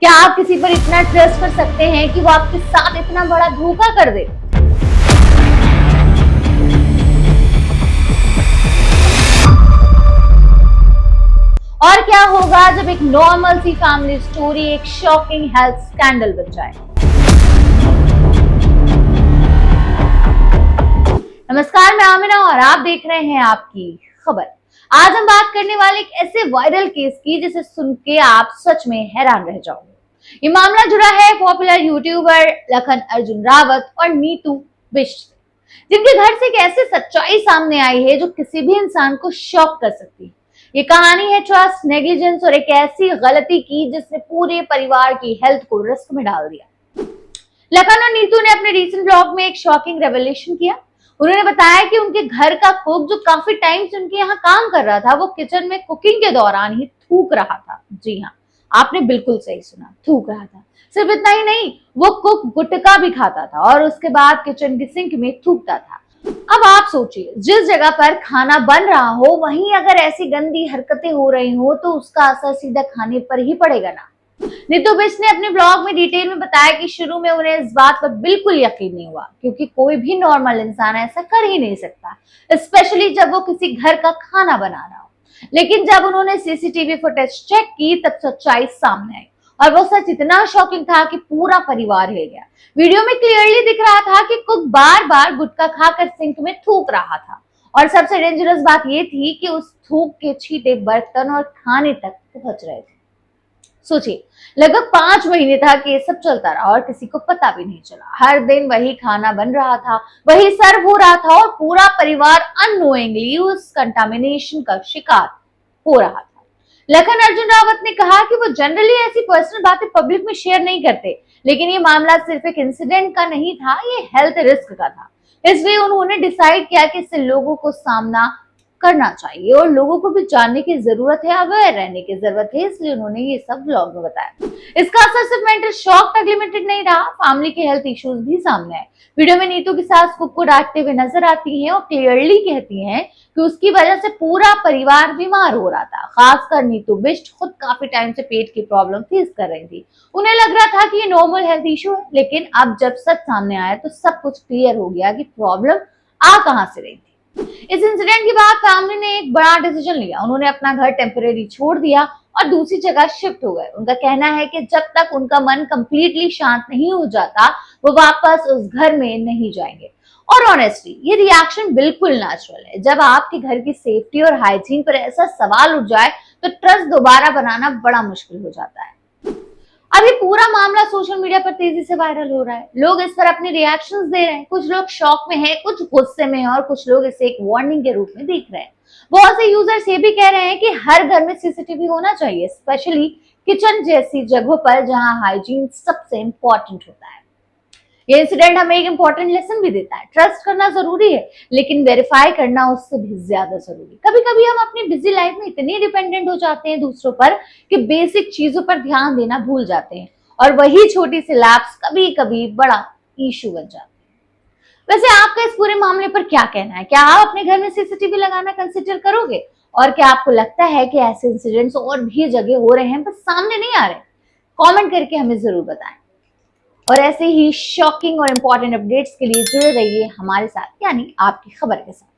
क्या आप किसी पर इतना ट्रस्ट कर सकते हैं कि वो आपके साथ इतना बड़ा धोखा कर दे? और क्या होगा जब एक नॉर्मल सी फैमिली स्टोरी एक शॉकिंग हेल्थ स्कैंडल बन जाए? नमस्कार, मैं आमिना और आप देख रहे हैं आपकी खबर। आज हम बात करने वाले एक ऐसे वायरल केस की जिसे सुन के आप सच में हैरान रह जाओगे। ये मामला जुड़ा है पॉपुलर यूट्यूबर लखन अर्जुन रावत और नीतू बिष्ट से, जिनके घर से एक ऐसी सच्चाई सामने आई है जो किसी भी इंसान को शॉक कर सकती है। ये कहानी है ट्रस्ट, नेग्लिजेंस और एक ऐसी गलती की जिसने पूरे परिवार की हेल्थ को रिस्क में डाल दिया। लखन और नीतू ने अपने रीसेंट ब्लॉग में एक शॉकिंग रेवलेशन किया। उन्होंने बताया कि उनके घर का कुक जो काफी टाइम से उनके यहाँ काम कर रहा था, वो किचन में कुकिंग के दौरान ही थूक रहा था। जी हाँ, आपने बिल्कुल सही सुना, थूक रहा था। सिर्फ इतना ही नहीं, वो कुक गुटखा भी खाता था और उसके बाद किचन की सिंक में थूकता था। अब आप सोचिए, जिस जगह पर खाना बन रहा हो वहीं अगर ऐसी गंदी हरकतें हो रही हो तो उसका असर सीधा खाने पर ही पड़ेगा ना। नीतू बिष्ट ने अपने ब्लॉग में डिटेल में बताया कि शुरू में उन्हें इस बात पर बिल्कुल यकीन नहीं हुआ, क्योंकि कोई भी नॉर्मल इंसान ऐसा कर ही नहीं सकता, स्पेशली जब वो किसी घर का खाना बना रहा हो। लेकिन जब उन्होंने सीसीटीवी फुटेज चेक की तब सच्चाई सामने आई, और वो सच इतना शॉकिंग था कि पूरा परिवार हिल गया। वीडियो में क्लियरली दिख रहा था कि कुक बार बार गुटखा खाकर सिंक में थूक रहा था, और सबसे डेंजरस बात ये थी कि उस थूक के छींटे बर्तन और खाने तक पहुंच रहे थे। सोचिए, लगभग 5 महीने तक ये सब चलता रहा और किसी को पता भी नहीं चला। हर दिन वही खाना बन रहा था, वही सर्व हो रहा था और पूरा परिवार अननोइंगली उस कंटामिनेशन का शिकार हो रहा था। लखन अर्जुन रावत ने कहा कि वो जनरली ऐसी पर्सनल बातें पब्लिक में शेयर नहीं करते, लेकिन ये मामला सिर्फ एक इंसिडेंट का नहीं था, ये हेल्थ रिस्क का था। इसलिए उन्होंने डिसाइड किया कि इससे लोगों को सामना करना चाहिए और लोगों को भी जानने की जरूरत है, अवेयर रहने की जरूरत है, इसलिए उन्होंने ये सब ब्लॉग में बताया। इसका असर सिर्फ मेंटल शॉक तक लिमिटेड नहीं रहा, फैमिली के हेल्थ इश्यूज भी सामने आए। वीडियो में नीतू की सास कुक को डांटते हुए नजर आती हैं और क्लियरली कहती हैं कि उसकी वजह से पूरा परिवार बीमार हो रहा था। खासकर नीतू बिष्ट खुद काफी टाइम से पेट की प्रॉब्लम फेस कर रही थी। उन्हें लग रहा था कि ये नॉर्मल हेल्थ इशू है, लेकिन अब जब सच सामने आया तो सब कुछ क्लियर हो गया कि प्रॉब्लम आ कहां से रही थी। इस इंसिडेंट के बाद फैमिली ने एक बड़ा डिसीजन लिया। उन्होंने अपना घर टेम्परेरी छोड़ दिया और दूसरी जगह शिफ्ट हो गए। उनका कहना है कि जब तक उनका मन कंप्लीटली शांत नहीं हो जाता, वो वापस उस घर में नहीं जाएंगे। और ऑनेस्टली ये रिएक्शन बिल्कुल नेचुरल है। जब आपके घर की सेफ्टी और हाइजीन पर ऐसा सवाल उठ जाए तो ट्रस्ट दोबारा बनाना बड़ा मुश्किल हो जाता है। अभी पूरा मामला सोशल मीडिया पर तेजी से वायरल हो रहा है। लोग इस पर अपने रिएक्शंस दे रहे हैं। कुछ लोग शॉक में हैं, कुछ गुस्से में हैं और कुछ लोग इसे एक वार्निंग के रूप में देख रहे हैं। बहुत से यूजर्स ये भी कह रहे हैं कि हर घर में सीसीटीवी होना चाहिए, स्पेशली किचन जैसी जगहों पर जहां हाइजीन सबसे इंपॉर्टेंट होता है। ये इंसिडेंट हमें एक इंपॉर्टेंट लेसन भी देता है। ट्रस्ट करना जरूरी है, लेकिन वेरीफाई करना उससे भी ज्यादा जरूरी। कभी कभी हम अपनी बिजी लाइफ में इतने डिपेंडेंट हो जाते हैं दूसरों पर कि बेसिक चीजों पर ध्यान देना भूल जाते हैं, और वही छोटी सी लैप्स कभी कभी बड़ा इशू बन जाते हैं। वैसे आपका इस पूरे मामले पर क्या कहना है? क्या आप अपने घर में सीसीटीवी लगाना कंसिडर करोगे? और क्या आपको लगता है कि ऐसे इंसिडेंट्स और भी जगह हो रहे हैं बस सामने नहीं आ रहे? कमेंट करके हमें जरूर बताएं। और ऐसे ही शॉकिंग और इम्पोर्टेंट अपडेट्स के लिए जुड़े रहिए हमारे साथ, यानी आपकी खबर के साथ।